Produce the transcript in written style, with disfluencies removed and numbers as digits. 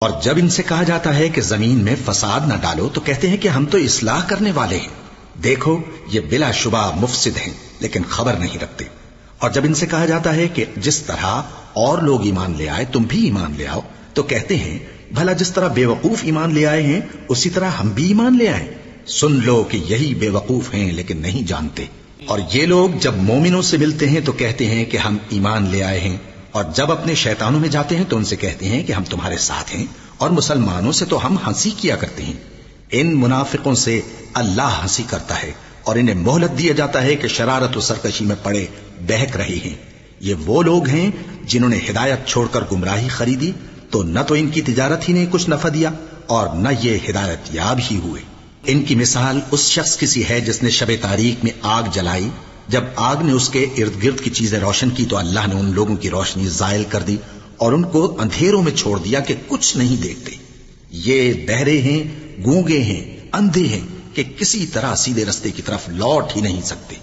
اور جب ان سے کہا جاتا ہے کہ زمین میں فساد نہ ڈالو تو کہتے ہیں کہ ہم تو اصلاح کرنے والے ہیں، دیکھو یہ بلا شبہ مفسد ہیں لیکن خبر نہیں رکھتے۔ اور جب ان سے کہا جاتا ہے کہ جس طرح اور لوگ ایمان لے آئے تم بھی ایمان لے آؤ تو کہتے ہیں بھلا جس طرح بے وقوف ایمان لے آئے ہیں اسی طرح ہم بھی ایمان لے آئیں۔ سن لو کہ یہی بے وقوف ہیں لیکن نہیں جانتے۔ اور یہ لوگ جب مومنوں سے ملتے ہیں تو کہتے ہیں کہ ہم ایمان لے آئے ہیں، اور جب اپنے شیطانوں میں جاتے ہیں تو ان سے کہتے ہیں کہ ہم تمہارے ساتھ ہیں، اور مسلمانوں سے تو ہم ہنسی کیا کرتے ہیں۔ ان منافقوں سے اللہ ہنسی کرتا ہے اور انہیں مہلت دیا جاتا ہے کہ شرارت و سرکشی میں پڑے بہک رہے ہیں۔ یہ وہ لوگ ہیں جنہوں نے ہدایت چھوڑ کر گمراہی خریدی، تو نہ تو ان کی تجارت ہی نے کچھ نفع دیا اور نہ یہ ہدایت یاب ہی ہوئے۔ ان کی مثال اس شخص کی سی ہے جس نے شب تاریک میں آگ جلائی، جب آگ نے اس کے ارد گرد کی چیزیں روشن کی تو اللہ نے ان لوگوں کی روشنی زائل کر دی اور ان کو اندھیروں میں چھوڑ دیا کہ کچھ نہیں دیکھتے۔ یہ بہرے ہیں، گونگے ہیں، اندھے ہیں کہ کسی طرح سیدھے رستے کی طرف لوٹ ہی نہیں سکتے۔